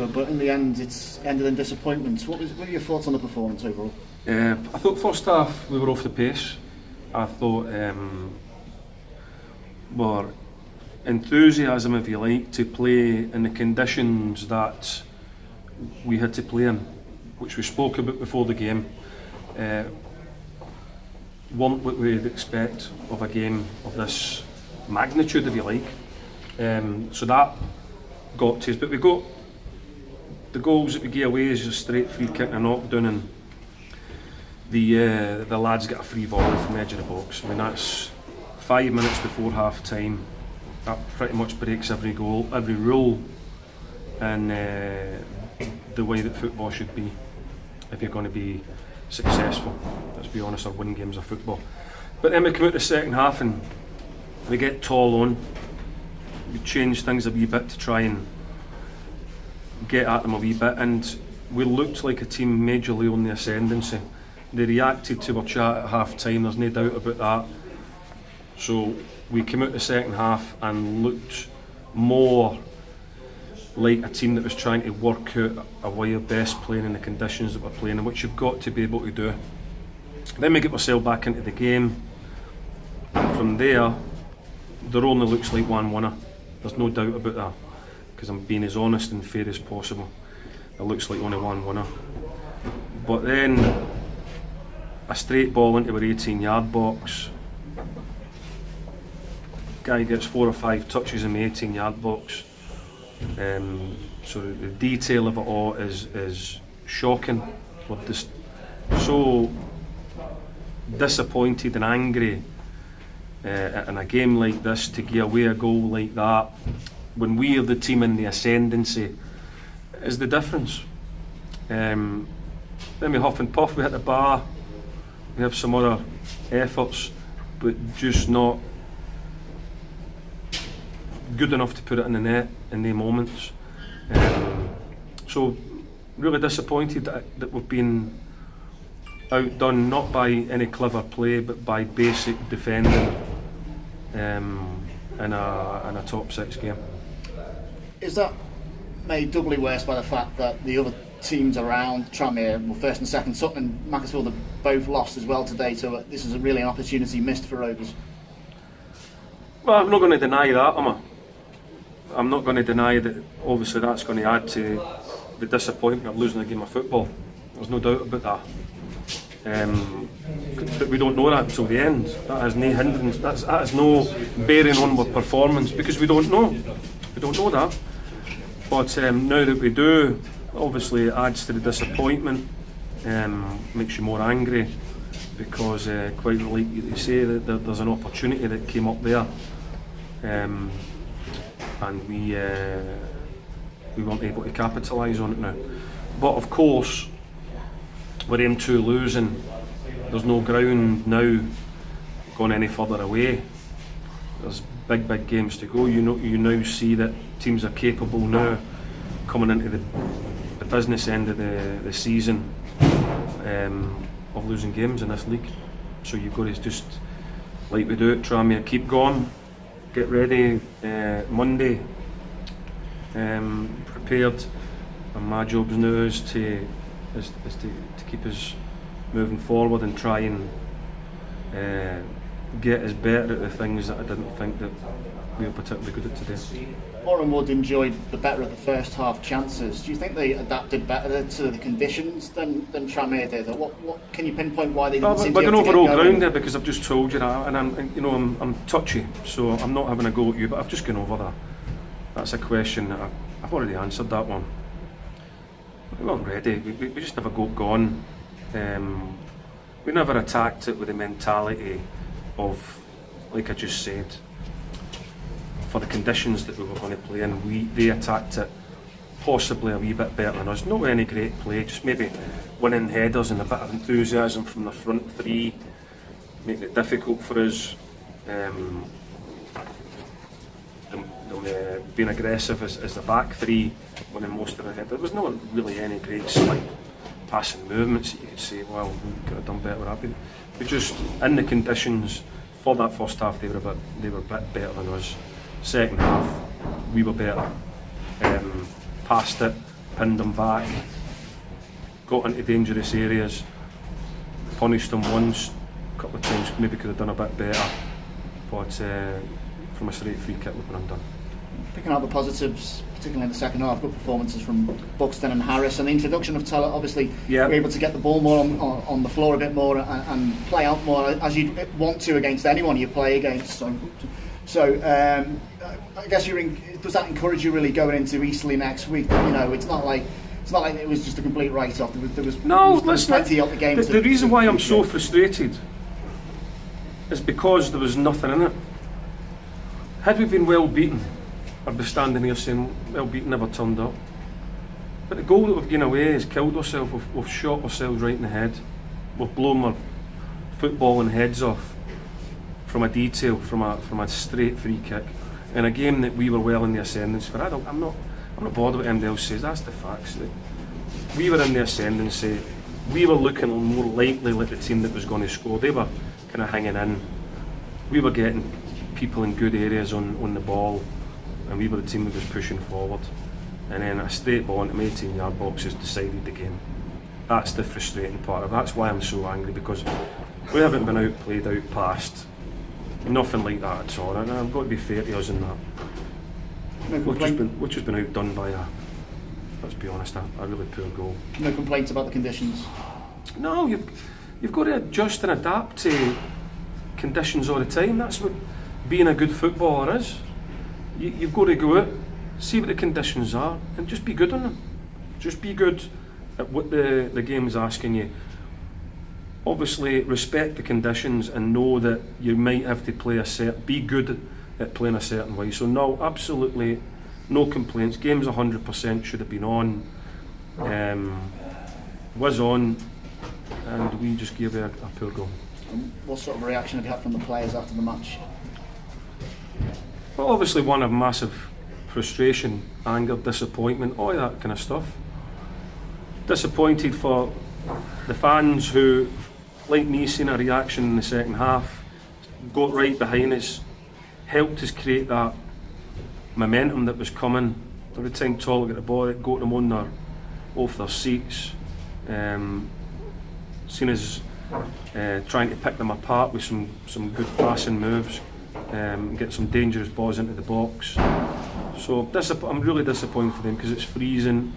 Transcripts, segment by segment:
over, but in the end it's ended in disappointment. What are your thoughts on the performance overall? I thought first half we were off the pace. I thought our enthusiasm, if you like, to play in the conditions that we had to play in, which we spoke about before the game, weren't what we'd expect of a game of this magnitude, if you like. So that got to us, but we got the goals that we gave away is a straight free kick and a knockdown, and the lads get a free volley from the edge of the box. I mean, that's 5 minutes before half time. That pretty much breaks every goal, every rule, and the way that football should be if you're going to be successful, let's be honest, or win games of football. But then we come out the second half and we get tall on. We change things a wee bit to try and get at them a wee bit, and we looked like a team majorly on the ascendancy. They reacted to our chat at half time, there's no doubt about that. So we came out the second half and looked more like a team that was trying to work out a way of best playing in the conditions that we're playing in, which you've got to be able to do. Then we get ourselves back into the game, and from there there only looks like one winner. There's no doubt about that, because I'm being as honest and fair as possible. It looks like only one winner. But then a straight ball into our 18-yard box. Guy gets 4 or 5 touches in the 18-yard box. So the detail of it all is shocking. We're just so disappointed and angry in a game like this to give away a goal like that when we are the team in the ascendancy is the difference. Then we huff and puff, we hit the bar, we have some other efforts, but just not good enough to put it in the net in the moments. So really disappointed that we've been outdone, not by any clever play but by basic defending in a top 6 game. Is that made doubly worse by the fact that the other teams around, Tranmere, well, first and second, Sutton and Macclesfield have both lost as well today, so this is really an opportunity missed for Rovers? Well, I'm not going to deny that, am I? I'm not going to deny that obviously that's going to add to the disappointment of losing a game of football. There's no doubt about that. But we don't know that until the end. That has no hindrance, that has no bearing on our performance, because we don't know. We don't know that. But now that we do, obviously it adds to the disappointment, makes you more angry, because quite like you say, that there's an opportunity that came up there. And we weren't able to capitalise on it now. But of course, we're aim to losing. There's no ground now going any further away. There's big games to go. You now see that teams are capable now, coming into the business end of the season, of losing games in this league. So you've got to just, like we do at Tranmere, keep going. Get ready Monday, prepared, and my job now is to keep us moving forward and try and get us better at the things that I didn't think that we were particularly good at today. Boreham Wood enjoyed the better of the first half chances. Do you think they adapted better to the conditions than Tranmere did? Or what can you pinpoint why they didn't seem to be able to get going? We're going over all ground there, because I've just told you that, and I'm touchy, so I'm not having a go at you, but I've just gone over that. That's a question that I've already answered that one. We weren't ready. We just never got gone. We never attacked it with the mentality of, like I just said, for the conditions that we were going to play in. They attacked it possibly a wee bit better than us. Not any great play, just maybe winning headers and a bit of enthusiasm from the front three, making it difficult for us. Being aggressive as the back three, winning most of the headers. There was not really any great slight passing movements that you could say, well, we could have done better. But just in the conditions for that first half, they were a bit better than us. Second half, we were better. Passed it, pinned them back, got into dangerous areas, punished them once, a couple of times maybe could have done a bit better, but from a straight free kick we've been undone. Picking out the positives, particularly in the second half, good performances from Buxton and Harris, and the introduction of Teller. Obviously, you're able to get the ball more on the floor a bit more and play out more as you want to against anyone you play against. So I guess does that encourage you really going into Eastleigh next week? You know, it's not like it was just a complete write-off. There was plenty of the game. The reason why I'm so frustrated is because there was nothing in it. Had we been well beaten, I'd be standing here saying, well beaten, never turned up. But the goal that we've given away has killed ourselves. We've shot ourselves right in the head. We've blown our footballing heads off from a detail, from a straight free kick, in a game that we were well in the ascendancy for. I'm not bothered what anybody else says. That's the facts. We were in the ascendancy. We were looking more likely like the team that was going to score. They were kind of hanging in. We were getting people in good areas on the ball, and we were the team that was pushing forward. And then a straight ball into my 18-yard box has decided the game. That's the frustrating part of it. That's why I'm so angry, because we haven't been outplayed, outpassed. Nothing like that at all. And I've got to be fair to us in that. Which has been outdone by let's be honest, a really poor goal. No complaints about the conditions? No, you've got to adjust and adapt to conditions all the time. That's what being a good footballer is. You've got to go out, see what the conditions are, and just be good on them. Just be good at what the game is asking you. Obviously, respect the conditions and know that you might have to be good at playing a certain way. So no, absolutely no complaints. Game's 100% should have been on. Was on, and we just gave it a poor goal. What sort of reaction have you had from the players after the match? Well, obviously one of massive frustration, anger, disappointment, all that kind of stuff. Disappointed for the fans who, like me, seen a reaction in the second half, got right behind us, helped us create that momentum that was coming. Every time Toll got the ball, it got them off their seats. Seen us trying to pick them apart with some good passing moves, get some dangerous balls into the box. So I'm really disappointed for them, because it's freezing.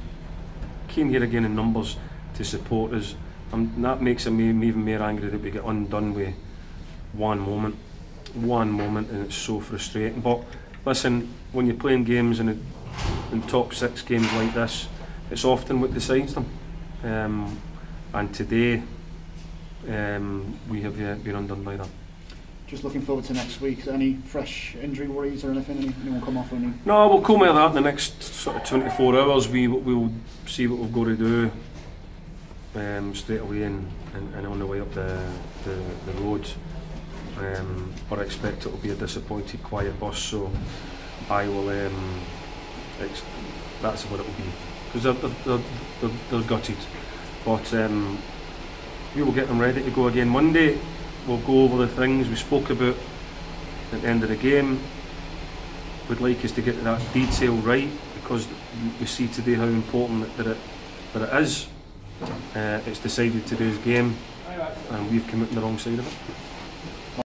Came here again in numbers to support us. That makes me even more angry that we get undone with one moment, and it's so frustrating. But listen, when you're playing games in top 6 games like this, it's often what decides them. And today, we have been undone by that. Just looking forward to next week. Any fresh injury worries or anything? Anyone come off? No, we'll come out of that in the next sort of 24 hours. We'll see what we've got to do straight away and on the way up the road. But I expect it will be a disappointed, quiet bus. So I will. That's what it will be, because they're gutted. But we will get them ready to go again Monday. We'll go over the things we spoke about at the end of the game. We'd like us to get that detail right, because we see today how important that it is. It's decided today's game, and we've come out on the wrong side of it.